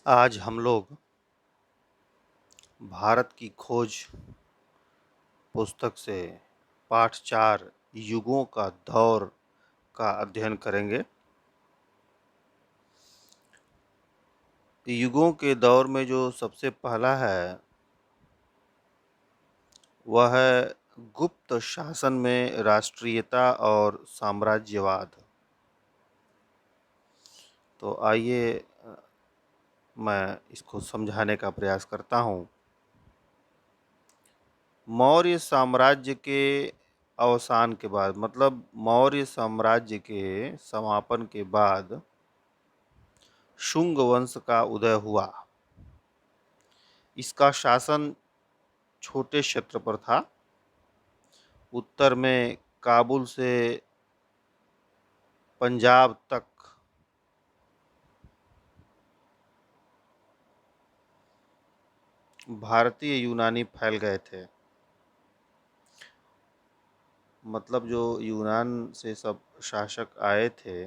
आज हम लोग भारत की खोज पुस्तक से पाठ 4 युगों का दौर का अध्ययन करेंगे। युगों के दौर में जो सबसे पहला है वह है गुप्त शासन में राष्ट्रीयता और साम्राज्यवाद। तो आइए मैं इसको समझाने का प्रयास करता हूँ। मौर्य साम्राज्य के अवसान के बाद मतलब मौर्य साम्राज्य के समापन के बाद शुंग वंश का उदय हुआ। इसका शासन छोटे क्षेत्र पर था। उत्तर में काबुल से पंजाब तक भारतीय यूनानी फैल गए थे। मतलब जो यूनान से सब शासक आए थे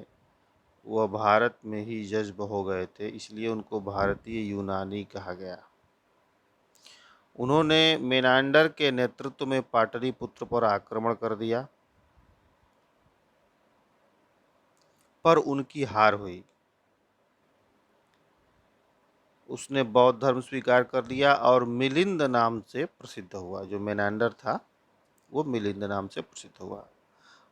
वह भारत में ही जज्ब हो गए थे, इसलिए उनको भारतीय यूनानी कहा गया। उन्होंने मेनांडर के नेतृत्व में पाटलिपुत्र पर आक्रमण कर दिया, पर उनकी हार हुई। उसने बौद्ध धर्म स्वीकार कर लिया और मिलिंद नाम से प्रसिद्ध हुआ। जो मेनांडर था वो मिलिंद नाम से प्रसिद्ध हुआ।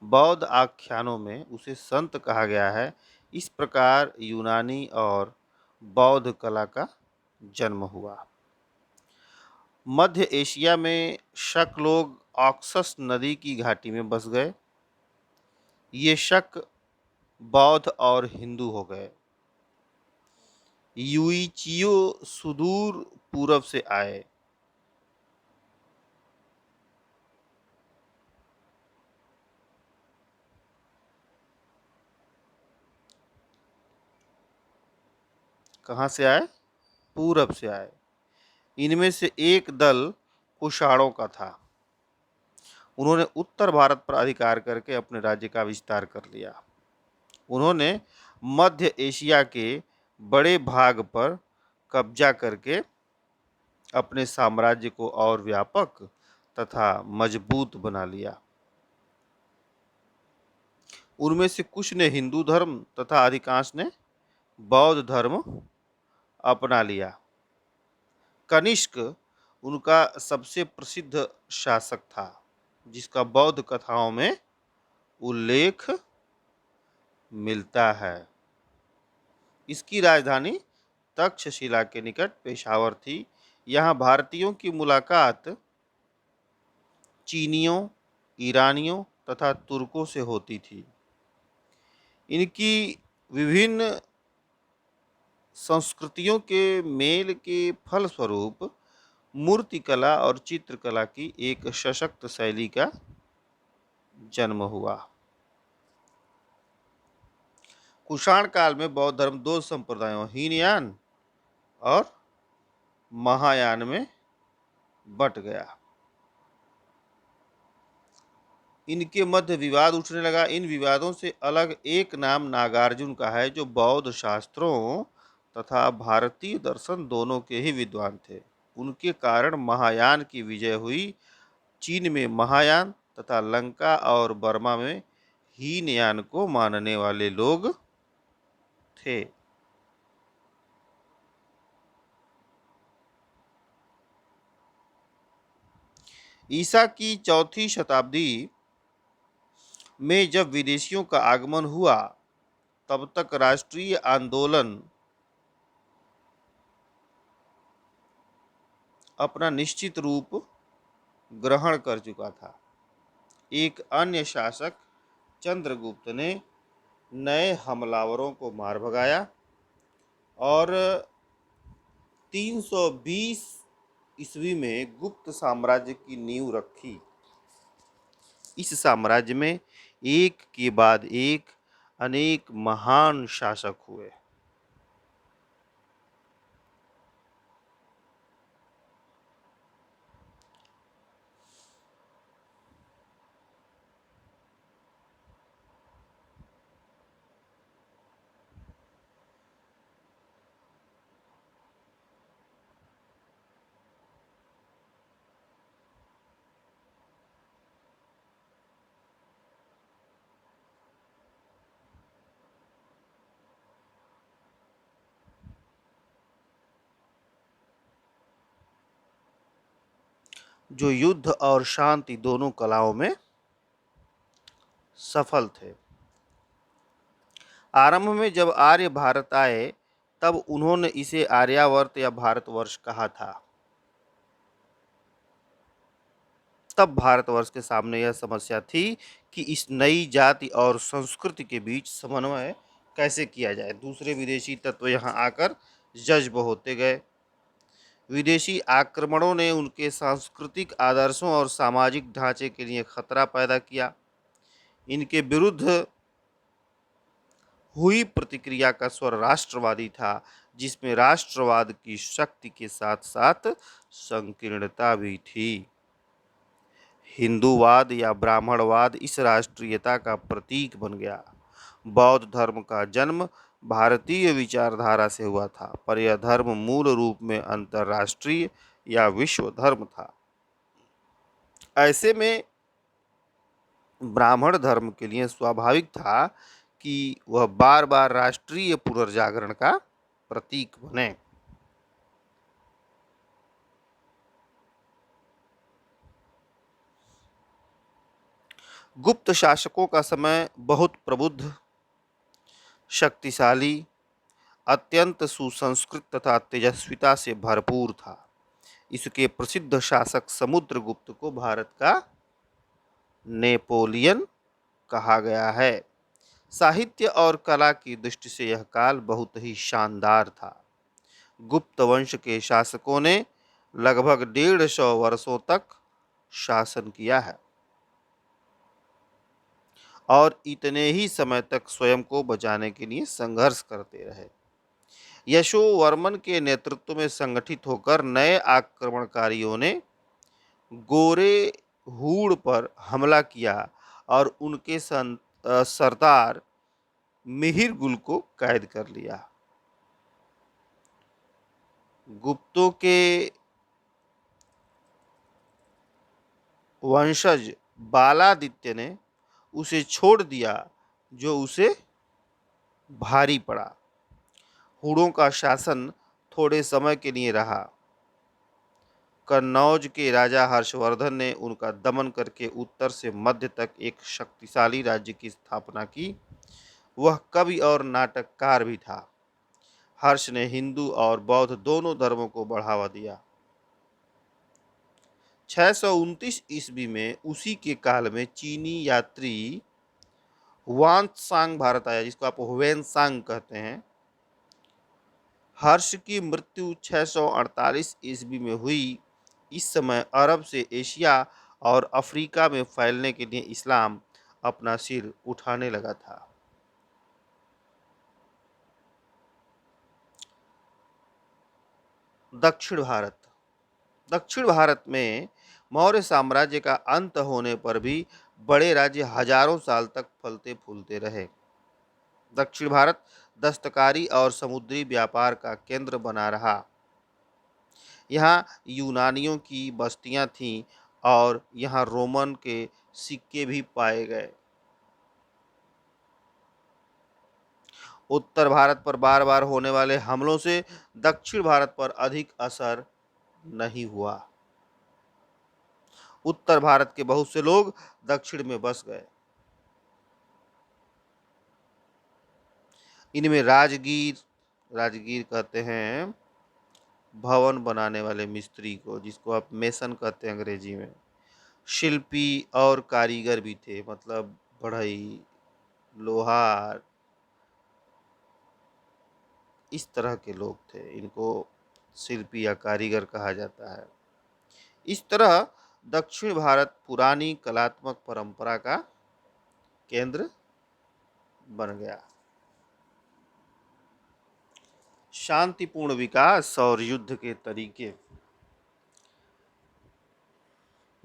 बौद्ध आख्यानों में उसे संत कहा गया है। इस प्रकार यूनानी और बौद्ध कला का जन्म हुआ। मध्य एशिया में शक लोग ऑक्सस नदी की घाटी में बस गए। ये शक बौद्ध और हिंदू हो गए। युइचियो सुदूर पूरब से आए। कहाँ से आए? पूरब से आए। इनमें से एक दल कुषाणों का था। उन्होंने उत्तर भारत पर अधिकार करके अपने राज्य का विस्तार कर लिया। उन्होंने मध्य एशिया के बड़े भाग पर कब्जा करके अपने साम्राज्य को और व्यापक तथा मजबूत बना लिया। उनमें से कुछ ने हिंदू धर्म तथा अधिकांश ने बौद्ध धर्म अपना लिया। कनिष्क उनका सबसे प्रसिद्ध शासक था, जिसका बौद्ध कथाओं में उल्लेख मिलता है। इसकी राजधानी तक्षशिला के निकट पेशावर थी। यहाँ भारतीयों की मुलाकात चीनियों, ईरानियों तथा तुर्कों से होती थी। इनकी विभिन्न संस्कृतियों के मेल के फलस्वरूप मूर्तिकला और चित्रकला की एक सशक्त शैली का जन्म हुआ। कुषाण काल में बौद्ध धर्म दो संप्रदायों हीनयान और महायान में बंट गया। इनके मध्य विवाद उठने लगा। इन विवादों से अलग एक नाम नागार्जुन का है, जो बौद्ध शास्त्रों तथा भारतीय दर्शन दोनों के ही विद्वान थे। उनके कारण महायान की विजय हुई। चीन में महायान तथा लंका और बर्मा में हीनयान को मानने वाले लोग थे। ईसा की चौथी शताब्दी में जब विदेशियों का आगमन हुआ, तब तक राष्ट्रीय आंदोलन अपना निश्चित रूप ग्रहण कर चुका था। एक अन्य शासक चंद्रगुप्त ने नए हमलावरों को मार भगाया और 320 ईस्वी में गुप्त साम्राज्य की नींव रखी। इस साम्राज्य में एक के बाद एक अनेक महान शासक हुए। जो युद्ध और शांति दोनों कलाओं में सफल थे। आरंभ में जब आर्य भारत आए तब उन्होंने इसे आर्यावर्त या भारतवर्ष कहा था। तब भारतवर्ष के सामने यह समस्या थी कि इस नई जाति और संस्कृति के बीच समन्वय कैसे किया जाए। दूसरे विदेशी तत्व यहाँ आकर जज्ब होते गए। विदेशी आक्रमणों ने उनके सांस्कृतिक आदर्शों और सामाजिक ढांचे के लिए खतरा पैदा किया। इनके विरुद्ध हुई प्रतिक्रिया का स्वर राष्ट्रवादी था, जिसमें राष्ट्रवाद की शक्ति के साथ साथ संकीर्णता भी थी। हिंदूवाद या ब्राह्मणवाद इस राष्ट्रीयता का प्रतीक बन गया। बौद्ध धर्म का जन्म भारतीय विचारधारा से हुआ था, पर यह धर्म मूल रूप में अंतर्राष्ट्रीय या विश्व धर्म था। ऐसे में ब्राह्मण धर्म के लिए स्वाभाविक था कि वह बार बार राष्ट्रीय पुनर्जागरण का प्रतीक बने। गुप्त शासकों का समय बहुत प्रबुद्ध, शक्तिशाली, अत्यंत सुसंस्कृत तथा तेजस्विता से भरपूर था। इसके प्रसिद्ध शासक समुद्रगुप्त को भारत का नेपोलियन कहा गया है। साहित्य और कला की दृष्टि से यह काल बहुत ही शानदार था। गुप्त वंश के शासकों ने लगभग 150 वर्षों तक शासन किया है और इतने ही समय तक स्वयं को बचाने के लिए संघर्ष करते रहे। यशोवर्मन के नेतृत्व में संगठित होकर नए आक्रमणकारियों ने गोरे हूड़ पर हमला किया और उनके सरदार मिहिर गुल को कैद कर लिया। गुप्तों के वंशज बालादित्य ने उसे छोड़ दिया, जो उसे भारी पड़ा। हुड़ों का शासन थोड़े समय के लिए रहा। कन्नौज के राजा हर्षवर्धन ने उनका दमन करके उत्तर से मध्य तक एक शक्तिशाली राज्य की स्थापना की। वह कवि और नाटककार भी था। हर्ष ने हिंदू और बौद्ध दोनों धर्मों को बढ़ावा दिया। 629 ईस्वी में उसी के काल में चीनी यात्री हुआनत्सांग भारत आया, जिसको आप हुएनसांग कहते हैं। हर्ष की मृत्यु 648 ईस्वी में हुई। इस समय अरब से एशिया और अफ्रीका में फैलने के लिए इस्लाम अपना सिर उठाने लगा था। दक्षिण भारत। दक्षिण भारत में मौर्य साम्राज्य का अंत होने पर भी बड़े राज्य हजारों साल तक फलते फूलते रहे। दक्षिण भारत दस्तकारी और समुद्री व्यापार का केंद्र बना रहा। यहाँ यूनानियों की बस्तियां थीं और यहाँ रोमन के सिक्के भी पाए गए। उत्तर भारत पर बार बार होने वाले हमलों से दक्षिण भारत पर अधिक असर नहीं हुआ। उत्तर भारत के बहुत से लोग दक्षिण में बस गए। इनमें राजगीर, राजगीर कहते हैं भवन बनाने वाले मिस्त्री को, जिसको आप मेसन कहते हैं अंग्रेजी में। शिल्पी और कारीगर भी थे, मतलब बढ़ई, लोहार, इस तरह के लोग थे। इनको शिल्पी या कारीगर कहा जाता है। इस तरह दक्षिण भारत पुरानी कलात्मक परंपरा का केंद्र बन गया। शांतिपूर्ण विकास और युद्ध के तरीके।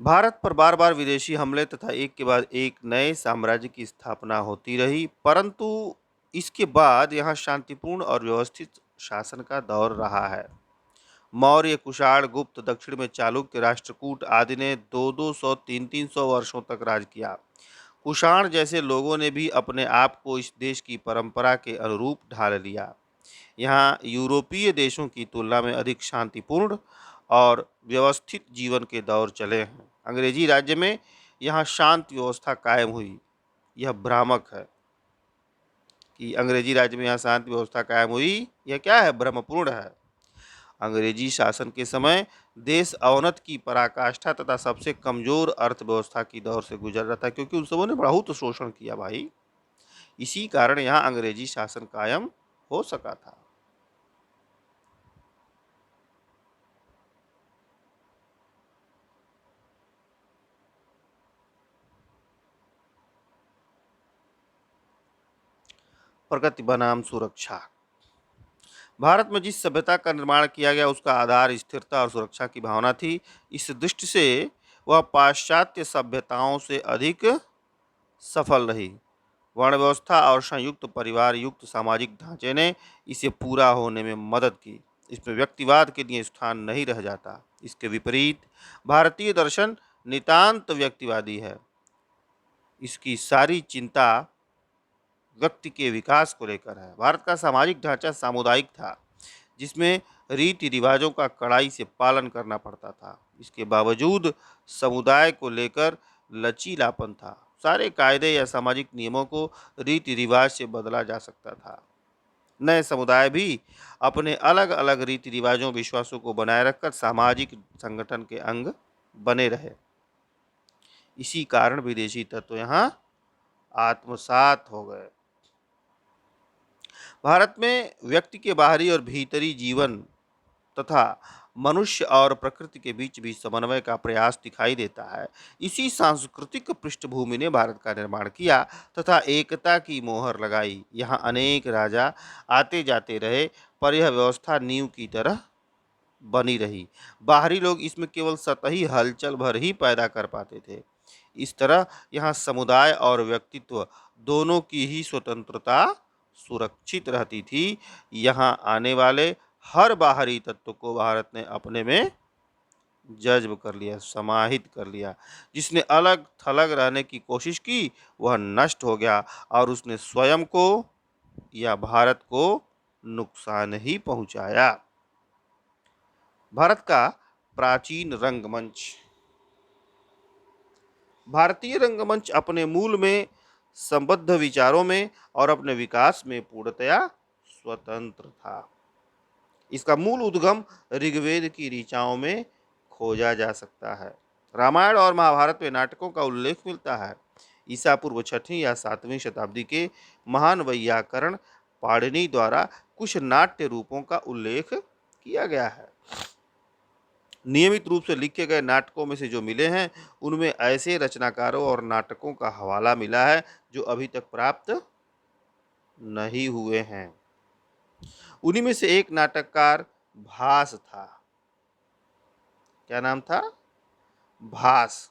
भारत पर बार बार विदेशी हमले तथा एक के बाद एक नए साम्राज्य की स्थापना होती रही, परंतु इसके बाद यहाँ शांतिपूर्ण और व्यवस्थित शासन का दौर रहा है। मौर्य, कुषाण, गुप्त, दक्षिण में चालुक्य, राष्ट्रकूट आदि ने 200-200, 300-300 वर्षों तक राज किया। कुषाण जैसे लोगों ने भी अपने आप को इस देश की परंपरा के अनुरूप ढाल लिया। यहाँ यूरोपीय देशों की तुलना में अधिक शांतिपूर्ण और व्यवस्थित जीवन के दौर चले हैं। अंग्रेजी राज्य में यहाँ शांत व्यवस्था कायम हुई। यह भ्रामक है कि अंग्रेजी राज्य में यहाँ शांति व्यवस्था कायम हुई, यह क्या है, भ्रमपूर्ण है। अंग्रेजी शासन के समय देश अवनत की पराकाष्ठा तथा सबसे कमजोर अर्थव्यवस्था की दौर से गुजर रहा था, क्योंकि उन सबों ने बहुत शोषण किया भाई। इसी कारण यहाँ अंग्रेजी शासन कायम हो सका था। प्रगति बनाम सुरक्षा। भारत में जिस सभ्यता का निर्माण किया गया उसका आधार स्थिरता और सुरक्षा की भावना थी। इस दृष्टि से वह पाश्चात्य सभ्यताओं से अधिक सफल रही। वर्ण व्यवस्था और संयुक्त परिवार युक्त सामाजिक ढांचे ने इसे पूरा होने में मदद की। इसमें व्यक्तिवाद के लिए स्थान नहीं रह जाता। इसके विपरीत भारतीय दर्शन नितांत व्यक्तिवादी है। इसकी सारी चिंता व्यक्ति के विकास को लेकर है। भारत का सामाजिक ढांचा सामुदायिक था, जिसमें रीति रिवाजों का कड़ाई से पालन करना पड़ता था। इसके बावजूद समुदाय को लेकर लचीलापन था। सारे कायदे या सामाजिक नियमों को रीति रिवाज से बदला जा सकता था। नए समुदाय भी अपने अलग अलग रीति रिवाजों विश्वासों को बनाए रखकर सामाजिक संगठन के अंग बने रहे। इसी कारण विदेशी तत्व यहाँ आत्मसात हो गए। भारत में व्यक्ति के बाहरी और भीतरी जीवन तथा मनुष्य और प्रकृति के बीच भी समन्वय का प्रयास दिखाई देता है। इसी सांस्कृतिक पृष्ठभूमि ने भारत का निर्माण किया तथा एकता की मोहर लगाई। यहाँ अनेक राजा आते जाते रहे, पर यह व्यवस्था नींव की तरह बनी रही। बाहरी लोग इसमें केवल सतही हलचल भर ही पैदा कर पाते थे। इस तरह यहाँ समुदाय और व्यक्तित्व दोनों की ही स्वतंत्रता सुरक्षित रहती थी। यहाँ आने वाले हर बाहरी तत्व को भारत ने अपने में जज्ब कर लिया, समाहित कर लिया। जिसने अलग थलग रहने की कोशिश की वह नष्ट हो गया और उसने स्वयं को या भारत को नुकसान ही पहुंचाया। भारत का प्राचीन रंगमंच। भारतीय रंगमंच अपने मूल में, संबद्ध विचारों में और अपने विकास में पूर्णतया स्वतंत्र था। इसका मूल उद्गम ऋग्वेद की ऋचाओं में खोजा जा सकता है। रामायण और महाभारत में नाटकों का उल्लेख मिलता है। ईसा पूर्व 6वीं या 7वीं शताब्दी के महान वैयाकरण पाणिनि द्वारा कुछ नाट्य रूपों का उल्लेख किया गया है। नियमित रूप से लिखे गए नाटकों में से जो मिले हैं उनमें ऐसे रचनाकारों और नाटकों का हवाला मिला है जो अभी तक प्राप्त नहीं हुए हैं। उन्हीं में से एक नाटककार भास था। क्या नाम था? भास।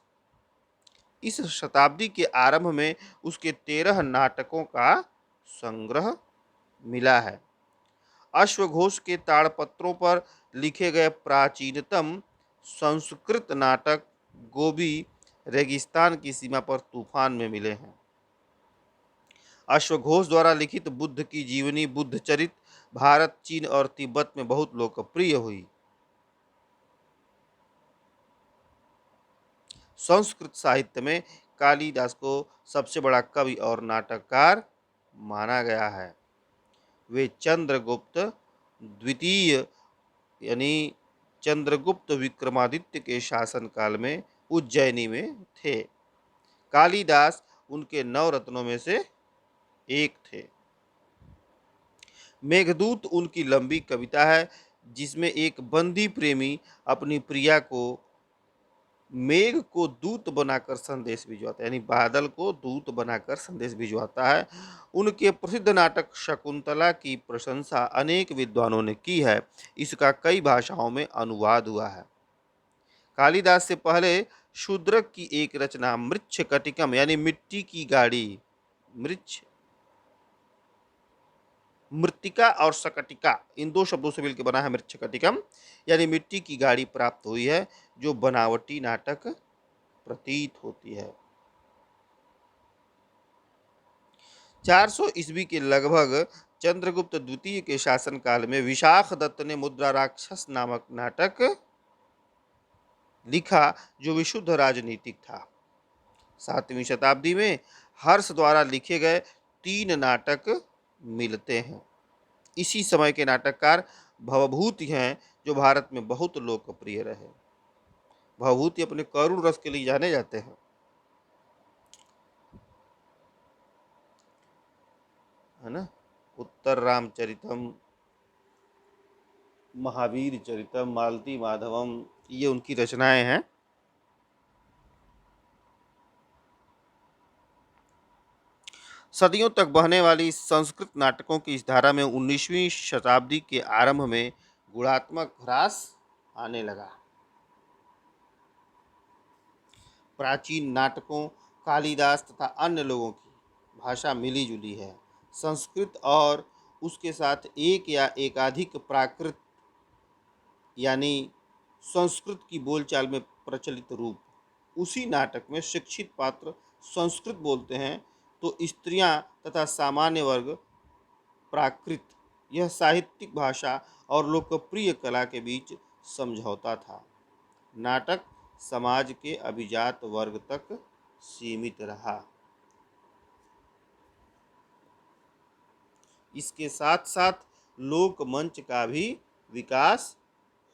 इस शताब्दी के आरंभ में उसके 13 नाटकों का संग्रह मिला है। अश्वघोष के ताड़पत्रों पर लिखे गए प्राचीनतम संस्कृत नाटक गोबी रेगिस्तान की सीमा पर तूफान में मिले हैं। अश्वघोष द्वारा लिखित बुद्ध की जीवनी बुद्ध चरित भारत, चीन और तिब्बत में बहुत लोकप्रिय हुई। संस्कृत साहित्य में कालिदास को सबसे बड़ा कवि और नाटककार माना गया है। वे चंद्रगुप्त द्वितीय यानी चंद्रगुप्त विक्रमादित्य के शासनकाल में उज्जैनी में थे। कालिदास उनके 9 रत्नों में से एक थे। मेघदूत उनकी लंबी कविता है जिसमें एक बंदी प्रेमी अपनी प्रिया को मेघ को दूत बनाकर संदेश भिजवाता है, यानी बादल को दूत बनाकर संदेश भिजवाता है। उनके प्रसिद्ध नाटक शकुंतला की प्रशंसा अनेक विद्वानों ने की है। इसका कई भाषाओं में अनुवाद हुआ है। कालिदास से पहले शूद्रक की एक रचना मृच्छकटिकम यानी मिट्टी की गाड़ी, मृत्तिका और सकटिका इन 2 शब्दों से मिलकर बना है मृच्छकटिकम यानी मिट्टी की गाड़ी प्राप्त हुई है, जो बनावटी नाटक प्रतीत होती है। 400 ईस्वी के लगभग चंद्रगुप्त द्वितीय के शासनकाल में विशाख दत्त ने मुद्रा राक्षस नामक नाटक लिखा जो विशुद्ध राजनीतिक था। 7वीं शताब्दी में हर्ष द्वारा लिखे गए 3 नाटक मिलते हैं। इसी समय के नाटककार भवभूति हैं जो भारत में बहुत लोकप्रिय रहे। भवभूति अपने करुण रस के लिए जाने जाते हैं, है ना। उत्तर रामचरितम, महावीर चरितम, मालती माधवम, ये उनकी रचनाएं हैं। सदियों तक बहने वाली संस्कृत नाटकों की इस धारा में 19वीं शताब्दी के आरंभ में गुणात्मक ह्रास आने लगा। प्राचीन नाटकों, कालिदास तथा अन्य लोगों की भाषा मिली जुली है। संस्कृत और उसके साथ एक या एकाधिक प्राकृत यानी संस्कृत की बोलचाल में प्रचलित रूप। उसी नाटक में शिक्षित पात्र संस्कृत बोलते हैं तो स्त्रियां तथा सामान्य वर्ग प्राकृत। यह साहित्यिक भाषा और लोकप्रिय कला के बीच समझौता था। नाटक समाज के अभिजात वर्ग तक सीमित रहा। इसके साथ साथ लोक मंच का भी विकास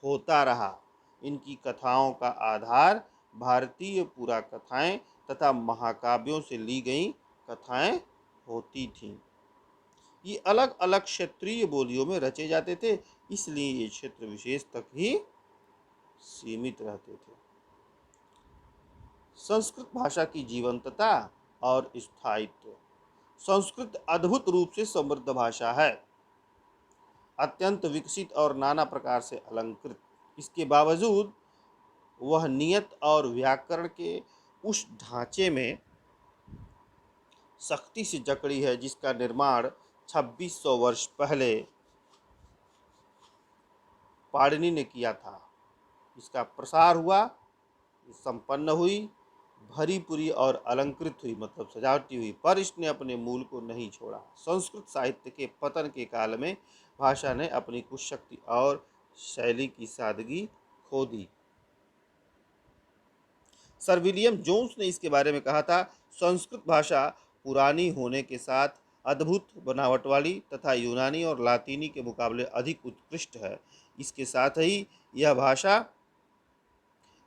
होता रहा। इनकी कथाओं का आधार भारतीय पुरा कथाएं तथा महाकाव्यों से ली गई कथाएं होती थीं। ये अलग अलग क्षेत्रीय बोलियों में रचे जाते थे, इसलिए ये क्षेत्र विशेष तक ही सीमित रहते थे। संस्कृत भाषा की जीवंतता और स्थायित्व। संस्कृत अद्भुत रूप से समृद्ध भाषा है, अत्यंत विकसित और नाना प्रकार से अलंकृत। इसके बावजूद वह नियत और व्याकरण के उस ढांचे में सख्ती से जकड़ी है जिसका निर्माण 2600 वर्ष पहले पाणिनि ने किया था। इसका प्रसार हुआ, संपन्न हुई, भरी पूरी और अलंकृत हुई, मतलब सजावटी हुई, पर इसने अपने मूल को नहीं छोड़ा। संस्कृत साहित्य के पतन के काल में भाषा ने अपनी कुछ शक्ति और शैली की सादगी खो दी। सर विलियम जोन्स ने इसके बारे में कहा था, संस्कृत भाषा पुरानी होने के साथ अद्भुत बनावट वाली तथा यूनानी और लातीनी के मुकाबले अधिक उत्कृष्ट है। इसके साथ ही यह भाषा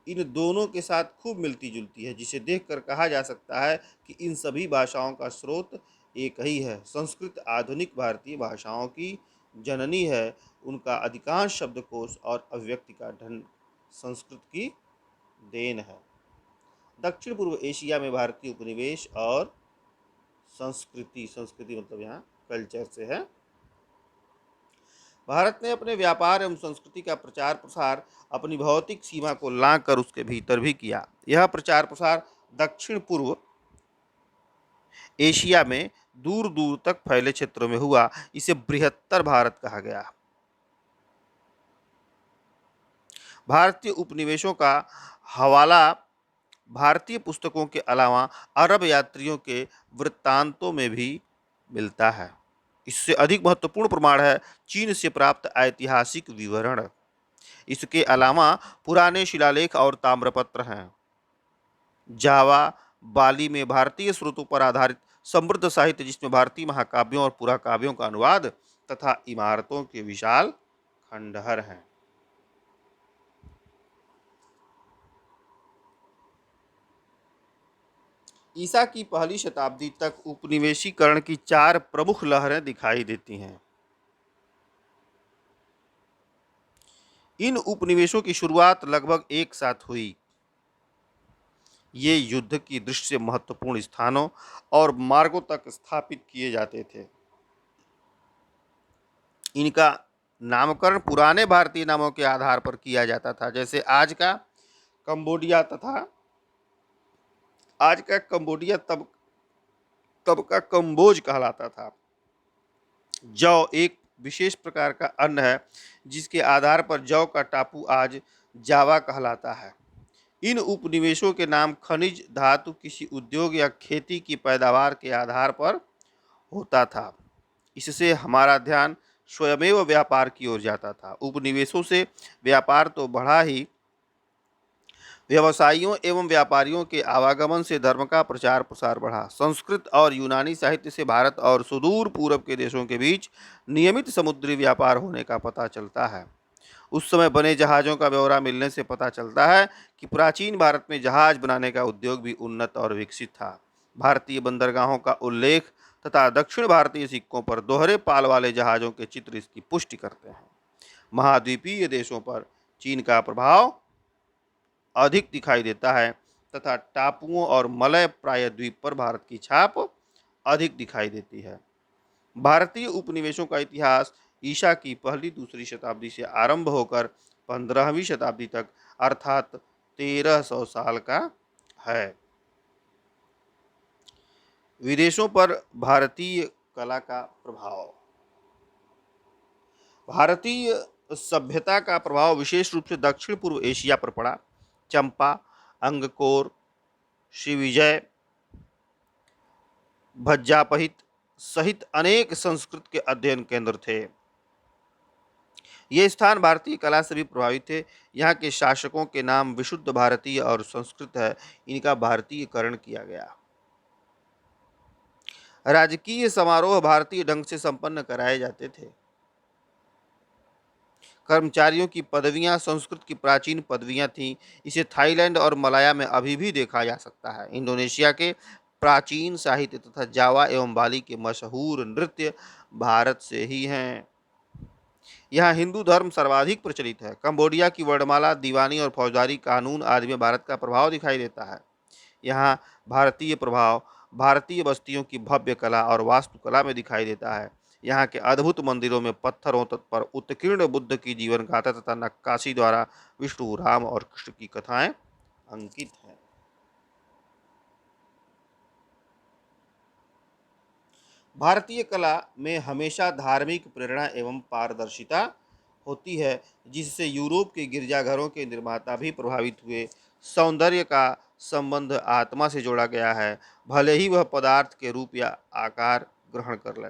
इन दोनों के साथ खूब मिलती जुलती है, जिसे देखकर कहा जा सकता है कि इन सभी भाषाओं का स्रोत एक ही है। संस्कृत आधुनिक भारतीय भाषाओं की जननी है। उनका अधिकांश शब्दकोश और अभिव्यक्ति का ढंग संस्कृत की देन है। दक्षिण पूर्व एशिया में भारतीय उपनिवेश और संस्कृति, संस्कृति मतलब यहाँ कल्चर से है। भारत ने अपने व्यापार एवं संस्कृति का प्रचार प्रसार अपनी भौतिक सीमा को लांघकर उसके भीतर भी किया। यह प्रचार प्रसार दक्षिण पूर्व एशिया में दूर दूर तक फैले क्षेत्रों में हुआ। इसे बृहत्तर भारत कहा गया। भारतीय उपनिवेशों का हवाला भारतीय पुस्तकों के अलावा अरब यात्रियों के वृत्तांतों में भी मिलता है। इससे अधिक महत्वपूर्ण प्रमाण है चीन से प्राप्त ऐतिहासिक विवरण। इसके अलावा पुराने शिलालेख और ताम्रपत्र हैं। जावा, बाली में भारतीय स्रोतों पर आधारित समृद्ध साहित्य, जिसमें भारतीय महाकाव्यों और पुराकाव्यों का अनुवाद तथा इमारतों के विशाल खंडहर हैं। ईसा की पहली शताब्दी तक उपनिवेशीकरण की 4 प्रमुख लहरें दिखाई देती हैं। इन उपनिवेशों की शुरुआत लगभग एक साथ हुई। ये युद्ध की दृष्टि से महत्वपूर्ण स्थानों और मार्गों तक स्थापित किए जाते थे। इनका नामकरण पुराने भारतीय नामों के आधार पर किया जाता था, जैसे आज का कंबोडिया तब का कंबोज कहलाता था। जौ एक विशेष प्रकार का अन्न है जिसके आधार पर जौ का टापू आज जावा कहलाता है। इन उपनिवेशों के नाम खनिज, धातु, किसी उद्योग या खेती की पैदावार के आधार पर होता था। इससे हमारा ध्यान स्वयमेव व्यापार की ओर जाता था। उपनिवेशों से व्यापार तो बढ़ा ही, व्यवसायियों एवं व्यापारियों के आवागमन से धर्म का प्रचार प्रसार बढ़ा। संस्कृत और यूनानी साहित्य से भारत और सुदूर पूर्व के देशों के बीच नियमित समुद्री व्यापार होने का पता चलता है। उस समय बने जहाज़ों का ब्यौरा मिलने से पता चलता है कि प्राचीन भारत में जहाज बनाने का उद्योग भी उन्नत और विकसित था। भारतीय बंदरगाहों का उल्लेख तथा दक्षिण भारतीय सिक्कों पर दोहरे पाल वाले जहाज़ों के चित्र इसकी पुष्टि करते हैं। महाद्वीपीय देशों पर चीन का प्रभाव अधिक दिखाई देता है तथा टापुओं और मलय प्रायद्वीप पर भारत की छाप अधिक दिखाई देती है। भारतीय उपनिवेशों का इतिहास ईसा की पहली दूसरी शताब्दी से आरंभ होकर 15वीं शताब्दी तक अर्थात 1300 साल का है। विदेशों पर भारतीय कला का प्रभाव। भारतीय सभ्यता का प्रभाव विशेष रूप से दक्षिण पूर्व एशिया पर पड़ा। चंपा, अंगकोर, श्रीविजय, भज्जापहित सहित अनेक संस्कृत के अध्ययन केंद्र थे। ये स्थान भारतीय कला से भी प्रभावित थे। यहाँ के शासकों के नाम विशुद्ध भारतीय और संस्कृत है। इनका भारतीयकरण किया गया। राजकीय समारोह भारतीय ढंग से संपन्न कराए जाते थे। कर्मचारियों की पदवियां संस्कृत की प्राचीन पदवियां थीं। इसे थाईलैंड और मलाया में अभी भी देखा जा सकता है। इंडोनेशिया के प्राचीन साहित्य तथा जावा एवं बाली के मशहूर नृत्य भारत से ही हैं। यहाँ हिंदू धर्म सर्वाधिक प्रचलित है। कंबोडिया की वर्णमाला, दीवानी और फौजदारी कानून आदि में भारत का प्रभाव दिखाई देता है। यहाँ भारतीय प्रभाव भारतीय बस्तियों की भव्य कला और वास्तुकला में दिखाई देता है। यहाँ के अद्भुत मंदिरों में पत्थरों पर उत्कीर्ण बुद्ध की जीवन गाथा तथा नक्काशी द्वारा विष्णु, राम और कृष्ण की कथाएं अंकित हैं। भारतीय कला में हमेशा धार्मिक प्रेरणा एवं पारदर्शिता होती है, जिससे यूरोप के गिरजाघरों के निर्माता भी प्रभावित हुए। सौंदर्य का संबंध आत्मा से जोड़ा गया है, भले ही वह पदार्थ के रूप या आकार ग्रहण कर ले।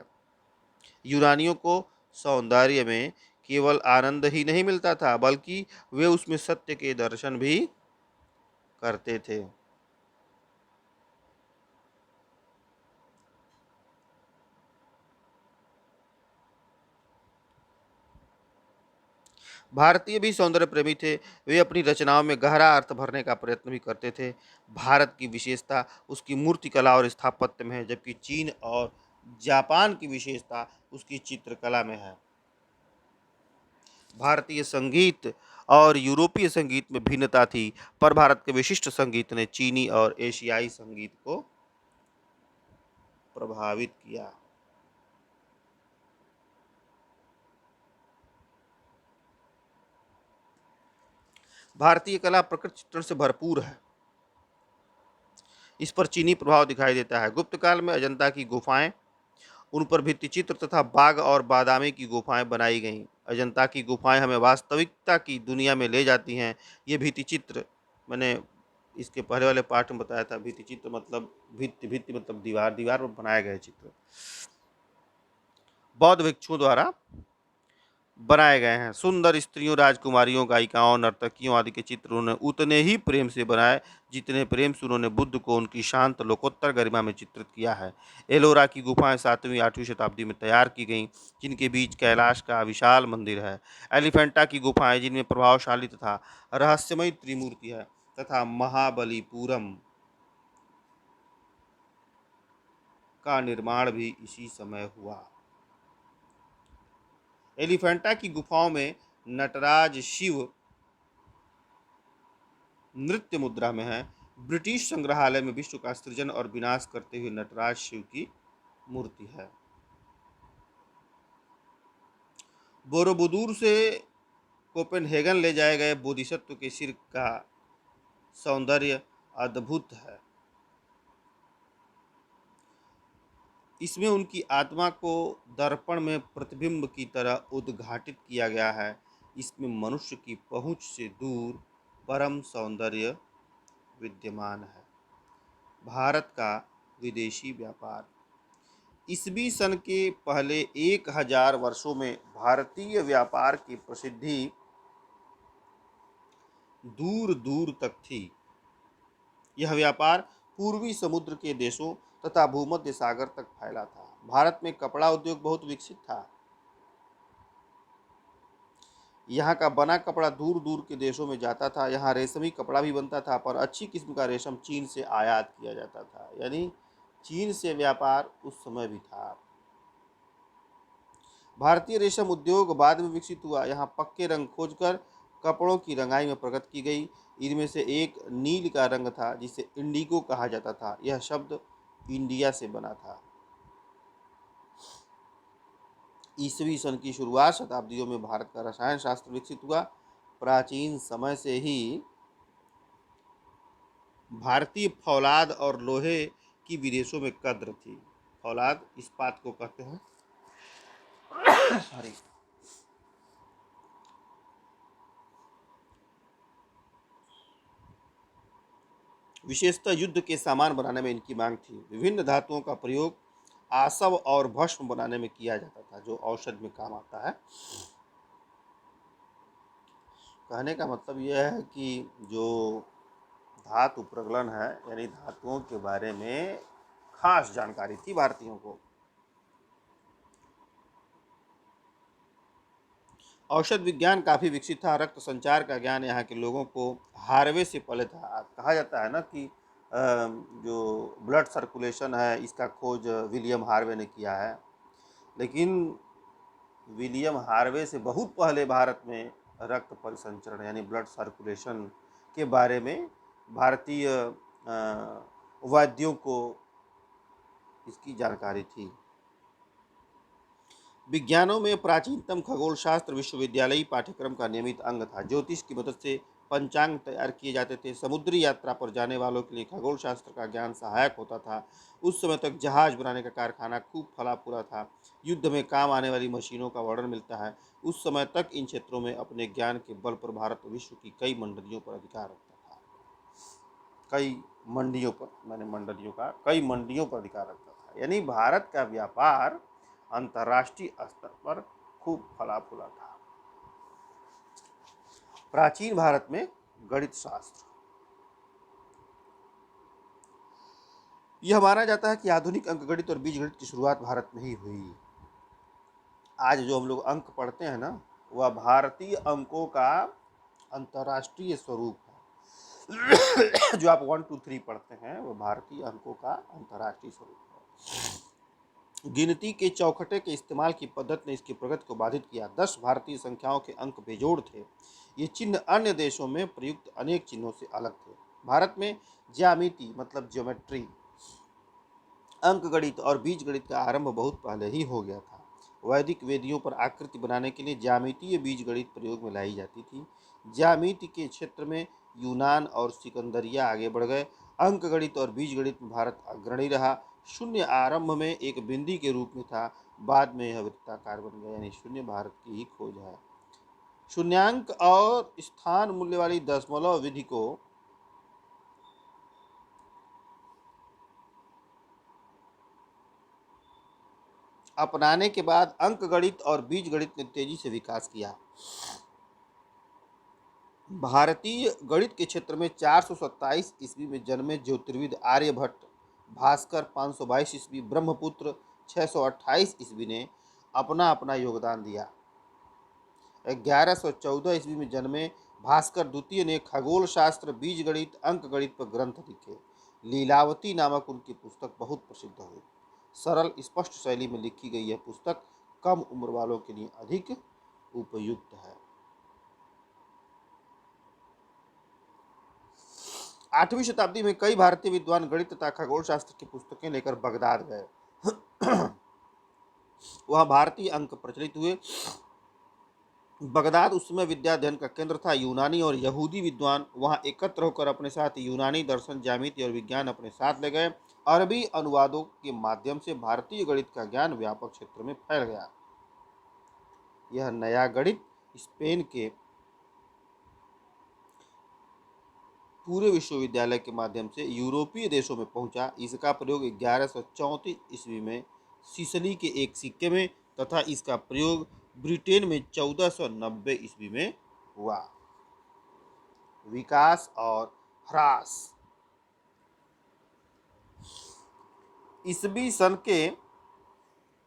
यूनानियों को सौंदर्य में केवल आनंद ही नहीं मिलता था, बल्कि वे उसमें सत्य के दर्शन भी करते थे। भारतीय भी सौंदर्य प्रेमी थे। वे अपनी रचनाओं में गहरा अर्थ भरने का प्रयत्न भी करते थे। भारत की विशेषता उसकी मूर्तिकला और स्थापत्य में है, जबकि चीन और जापान की विशेषता उसकी चित्रकला में है। भारतीय संगीत और यूरोपीय संगीत में भिन्नता थी, पर भारत के विशिष्ट संगीत ने चीनी और एशियाई संगीत को प्रभावित किया। भारतीय कला प्रकृति चित्रण से भरपूर है। इस पर चीनी प्रभाव दिखाई देता है। गुप्त काल में अजंता की गुफाएं, उन पर भित्तिचित्र तथा बाघ और बादामी की गुफाएं बनाई गईं। अजंता की गुफाएं हमें वास्तविकता की दुनिया में ले जाती हैं। ये भित्तिचित्र मैंने इसके पहले वाले पार्ट में बताया था। भित्तिचित्र मतलब भित्ति मतलब दीवार, दीवार पर बनाए गए चित्र बौद्ध भिक्षुओं द्वारा बनाए गए हैं। सुंदर स्त्रियों, राजकुमारियों, गायिकाओं, नर्तकियों आदि के चित्र उन्होंने उतने ही प्रेम से बनाए जितने प्रेम से उन्होंने बुद्ध को उनकी शांत लोकोत्तर गरिमा में चित्रित किया है। एलोरा की गुफाएं 7वीं-8वीं शताब्दी में तैयार की गईं, जिनके बीच कैलाश का विशाल मंदिर है। एलिफेंटा की गुफाएं, जिनमें प्रभावशाली तथा रहस्यमयी त्रिमूर्ति है, तथा महाबलीपुरम का निर्माण भी इसी समय हुआ। एलिफेंटा की गुफाओं में नटराज शिव नृत्य मुद्रा में है। ब्रिटिश संग्रहालय में विश्व का सृजन और विनाश करते हुए नटराज शिव की मूर्ति है। बोरोबुदूर से कोपेनहेगन ले जाए गए बोधिसत्व के सिर का सौंदर्य अद्भुत है। इसमें उनकी आत्मा को दर्पण में प्रतिबिंब की तरह उद्घाटित किया गया है। इसमें मनुष्य की पहुंच से दूर परम सौंदर्य विद्यमान है। भारत का विदेशी व्यापार। ईसवी सन के पहले 1000 वर्षों में भारतीय व्यापार की प्रसिद्धि दूर दूर तक थी। यह व्यापार पूर्वी समुद्र के देशों तथा भूमध्य सागर तक फैला था। भारत में कपड़ा उद्योग बहुत विकसित था। यहाँ का बना कपड़ा दूर दूर के देशों में जाता था। यहाँ रेशमी कपड़ा भी बनता था, पर अच्छी किस्म का रेशम चीन से आयात किया जाता था। यानी चीन से व्यापार उस समय भी था। भारतीय रेशम उद्योग बाद में विकसित हुआ। यहाँ पक्के रंग खोजकर कपड़ों की रंगाई में प्रगति की गई। इनमें से एक नील का रंग था जिसे इंडिगो कहा जाता था। यह शब्द इंडिया से बना था। ईसवी सन की शुरुआत शताब्दियों में भारत का रसायन शास्त्र विकसित हुआ। प्राचीन समय से ही भारतीय फौलाद और लोहे की विदेशों में कद्र थी। फौलाद इस्पात को कहते हैं। सॉरी। विशेषतः युद्ध के सामान बनाने में इनकी मांग थी। विभिन्न धातुओं का प्रयोग आसव और भस्म बनाने में किया जाता था, जो औषध में काम आता है। कहने का मतलब यह है कि जो धातु प्रगलन है, यानी धातुओं के बारे में खास जानकारी थी भारतीयों को। औषध विज्ञान काफ़ी विकसित था। रक्त संचार का ज्ञान यहाँ के लोगों को हार्वे से पहले था। कहा जाता है ना कि जो ब्लड सर्कुलेशन है, इसका खोज विलियम हार्वे ने किया है। लेकिन विलियम हार्वे से बहुत पहले भारत में रक्त परिसंचरण यानी ब्लड सर्कुलेशन के बारे में भारतीय वाद्यों को इसकी जानकारी थी। विज्ञानों में प्राचीनतम खगोल शास्त्र विश्वविद्यालयी पाठ्यक्रम का नियमित अंग था। ज्योतिष की मदद से पंचांग तैयार किए जाते थे। समुद्री यात्रा पर जाने वालों के लिए खगोल शास्त्र का ज्ञान सहायक होता था। उस समय तक जहाज बनाने का कारखाना खूब फला फूला था। युद्ध में काम आने वाली मशीनों का वर्णन मिलता है। उस समय तक इन क्षेत्रों में अपने ज्ञान के बल पर भारत विश्व की कई मंडलियों पर अधिकार रखता था। कई मंडियों पर, मैंने मंडलियों का कई मंडियों पर अधिकार रखता था। यानी भारत का व्यापार अंतर्राष्ट्रीय स्तर पर खूब फला फूला था। प्राचीन भारत में गणित शास्त्र। यह माना जाता है कि आधुनिक अंकगणित और बीजगणित की शुरुआत भारत में ही हुई। आज जो हम लोग अंक पढ़ते हैं ना, वह भारतीय अंकों का अंतर्राष्ट्रीय स्वरूप है। जो आप 1 2 3 पढ़ते हैं, वह भारतीय अंकों का अंतर्राष्ट्रीय स्वरूप है। गिनती के चौखटे के इस्तेमाल की पद्धति ने इसकी प्रगति को बाधित किया। 10 भारतीय संख्याओं के अंक बेजोड़ थे। ये चिन्ह अन्य देशों में प्रयुक्त अनेक चिन्हों से अलग थे। भारत में ज्यामिति मतलब ज्योमेट्री, अंकगणित और बीजगणित का आरंभ बहुत पहले ही हो गया था। वैदिक वेदियों पर आकृति बनाने के लिए ज्यामितीय बीजगणित प्रयोग में लाई जाती थी। ज्यामिति के क्षेत्र में यूनान और सिकंदरिया आगे बढ़ गए। अंकगणित और बीजगणित में भारत अग्रणी रहा। शून्य आरंभ में एक बिंदी के रूप में था, बाद में यह वृत्ताकार बन गया। यानी शून्य भारत की ही खोज है। शून्यांक और स्थान मूल्य वाली दशमलव विधि को अपनाने के बाद अंकगणित और बीजगणित ने तेजी से विकास किया। भारतीय गणित के क्षेत्र में 427 ईस्वी में जन्मे ज्योतिर्विद आर्यभट्ट, भास्कर 522 ईस्वी, ब्रह्मपुत्र 628 ईस्वी ने अपना अपना योगदान दिया। 1114 ईस्वी में जन्मे भास्कर द्वितीय ने खगोल शास्त्र, बीजगणित, अंकगणित पर ग्रंथ लिखे। लीलावती नामक उनकी पुस्तक बहुत प्रसिद्ध हुई। सरल स्पष्ट शैली में लिखी गई यह पुस्तक कम उम्र वालों के लिए अधिक उपयुक्त है। 8वीं शताब्दी में कई भारतीय विद्वान गणित तथा खगोल शास्त्र की पुस्तकें लेकर बगदाद गए। वहां भारतीय अंक प्रचलित हुए। बगदाद उस समय विद्याध्ययन का केंद्र था। यूनानी और यहूदी विद्वान वहां एकत्र होकर अपने साथ यूनानी दर्शन, ज्यामिति और विज्ञान अपने साथ ले गए। अरबी अनुवादों के माध्यम से भारतीय गणित का ज्ञान व्यापक क्षेत्र में फैल गया। यह नया गणित स्पेन के पूरे विश्वविद्यालय के माध्यम से यूरोपीय देशों में पहुंचा। इसका प्रयोग 1134 ईस्वी में सिसली के एक सिक्के में तथा इसका प्रयोग ब्रिटेन में 1490 ईस्वी में हुआ। विकास और ह्रास। ईसवी सन के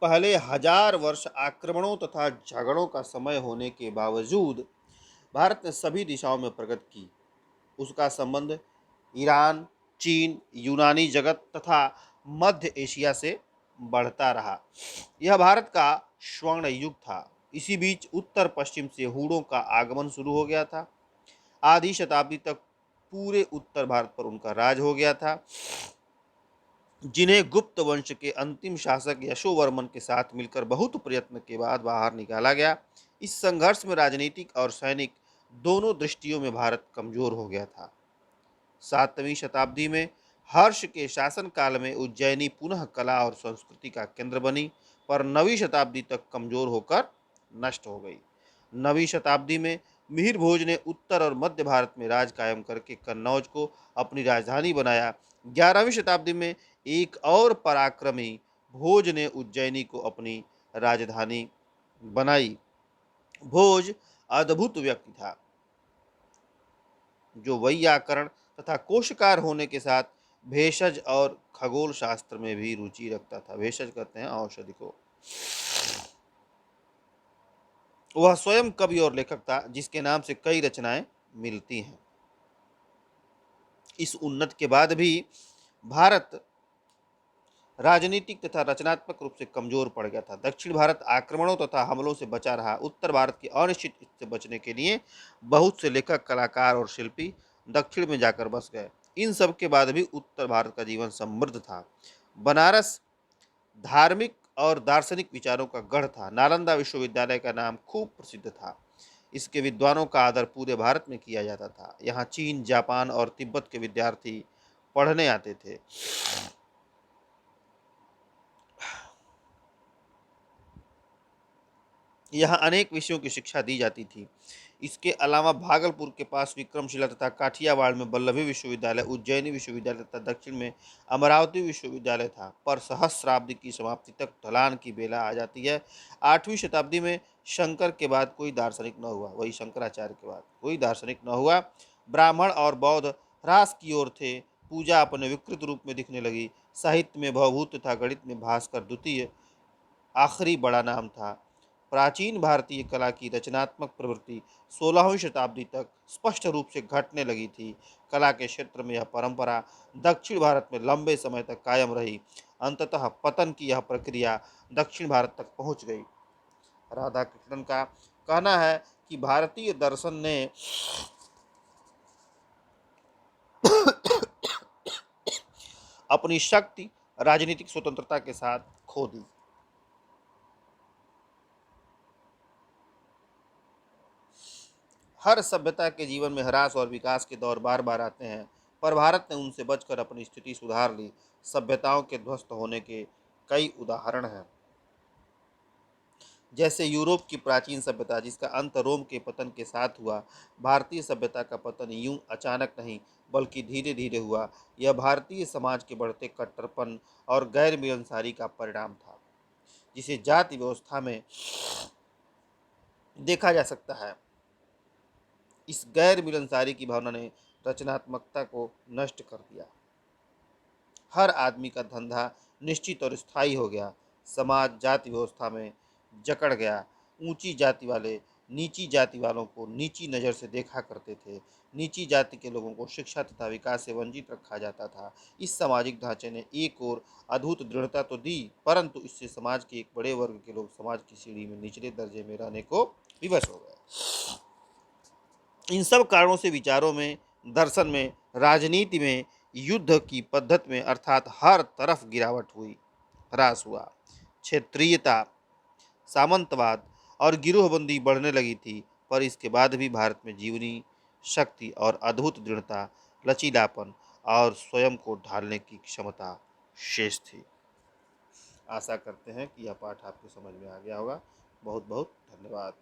पहले 1000 वर्ष आक्रमणों तथा झगड़ों का समय होने के बावजूद भारत ने सभी दिशाओं में प्रगति की। उसका संबंध ईरान, चीन, यूनानी जगत तथा मध्य एशिया से बढ़ता रहा। यह भारत का स्वर्ण युग था। इसी बीच उत्तर पश्चिम से हूणों का आगमन शुरू हो गया था। आधी शताब्दी तक पूरे उत्तर भारत पर उनका राज हो गया था, जिन्हें गुप्त वंश के अंतिम शासक यशोवर्मन के साथ मिलकर बहुत प्रयत्न के बाद बाहर निकाला गया। इस संघर्ष में राजनीतिक और सैनिक दोनों दृष्टियों में भारत कमजोर हो गया था। 7वीं शताब्दी में हर्ष के शासन काल में उज्जैनी पुनः कला और संस्कृति का केंद्र बनी, पर 9वीं शताब्दी तक कमजोर होकर नष्ट हो गई। 9वीं शताब्दी में मिहिर भोज ने उत्तर और मध्य भारत में राज कायम करके कन्नौज को अपनी राजधानी बनाया। 11वीं शताब्दी में एक और पराक्रमी भोज ने उज्जैनी को अपनी राजधानी बनाई। भोज अद्भुत व्यक्ति था, जो वैयाकरण तथा कोशकार होने के साथ भेषज और खगोल शास्त्र में भी रुचि रखता था। भेषज कहते हैं औषधि को। वह स्वयं कवि और लेखक था, जिसके नाम से कई रचनाएं मिलती हैं। इस उन्नति के बाद भी भारत राजनीतिक तथा रचनात्मक रूप से कमजोर पड़ गया था। दक्षिण भारत आक्रमणों तथा हमलों से बचा रहा। उत्तर भारत की अनिश्चित स्थिति से बचने के लिए बहुत से लेखक, कलाकार और शिल्पी दक्षिण में जाकर बस गए। इन सब के बाद भी उत्तर भारत का जीवन समृद्ध था। बनारस धार्मिक और दार्शनिक विचारों का गढ़ था। नालंदा विश्वविद्यालय का नाम खूब प्रसिद्ध था। इसके विद्वानों का आदर पूरे भारत में किया जाता था। यहाँ चीन, जापान और तिब्बत के विद्यार्थी पढ़ने आते थे। यहाँ अनेक विषयों की शिक्षा दी जाती थी। इसके अलावा भागलपुर के पास विक्रमशिला तथा काठियावाड़ में वल्लभी विश्वविद्यालय, उज्जैनी विश्वविद्यालय तथा दक्षिण में अमरावती विश्वविद्यालय था। पर सहस्राब्दी की समाप्ति तक ढलान की बेला आ जाती है। 8वीं शताब्दी में शंकर के बाद कोई दार्शनिक न हुआ, वही शंकराचार्य के बाद कोई दार्शनिक न हुआ। ब्राह्मण और बौद्ध ह्रास की ओर थे। पूजा अपने विकृत रूप में दिखने लगी। साहित्य में भवभूत तथा गणित में भास्कर द्वितीय आखिरी बड़ा नाम था। प्राचीन भारतीय कला की रचनात्मक प्रवृत्ति 16वीं शताब्दी तक स्पष्ट रूप से घटने लगी थी। कला के क्षेत्र में यह परंपरा दक्षिण भारत में लंबे समय तक कायम रही। अंततः पतन की यह प्रक्रिया दक्षिण भारत तक पहुंच गई। राधा कृष्णन का कहना है कि भारतीय दर्शन ने अपनी शक्ति राजनीतिक स्वतंत्रता के साथ खो दी। हर सभ्यता के जीवन में ह्रास और विकास के दौर बार बार आते हैं, पर भारत ने उनसे बचकर अपनी स्थिति सुधार ली। सभ्यताओं के ध्वस्त होने के कई उदाहरण हैं, जैसे यूरोप की प्राचीन सभ्यता, जिसका अंत रोम के पतन के साथ हुआ। भारतीय सभ्यता का पतन यूं अचानक नहीं, बल्कि धीरे धीरे हुआ। यह भारतीय समाज के बढ़ते कट्टरपन और गैर मिलनसारी का परिणाम था, जिसे जाति व्यवस्था में देखा जा सकता है। इस गैर मिलनसारी की भावना ने रचनात्मकता को नष्ट कर दिया। हर आदमी का धंधा निश्चित और स्थायी हो गया। समाज जाति व्यवस्था में जकड़ गया। ऊंची जाति वाले नीची जाति वालों को नीची नज़र से देखा करते थे। नीची जाति के लोगों को शिक्षा तथा विकास से वंचित रखा जाता था। इस सामाजिक ढांचे ने एक और अद्भुत दृढ़ता तो दी, परंतु इससे समाज के एक बड़े वर्ग के लोग समाज की सीढ़ी में निचले दर्जे में रहने को विवश हो गए। इन सब कारणों से विचारों में, दर्शन में, राजनीति में, युद्ध की पद्धति में अर्थात हर तरफ गिरावट हुई, ह्रास हुआ। क्षेत्रीयता, सामंतवाद और गिरोहबंदी बढ़ने लगी थी, पर इसके बाद भी भारत में जीवनी शक्ति और अद्भुत दृढ़ता, लचीलापन और स्वयं को ढालने की क्षमता शेष थी। आशा करते हैं कि यह पाठ आपको समझ में आ गया होगा। बहुत बहुत धन्यवाद।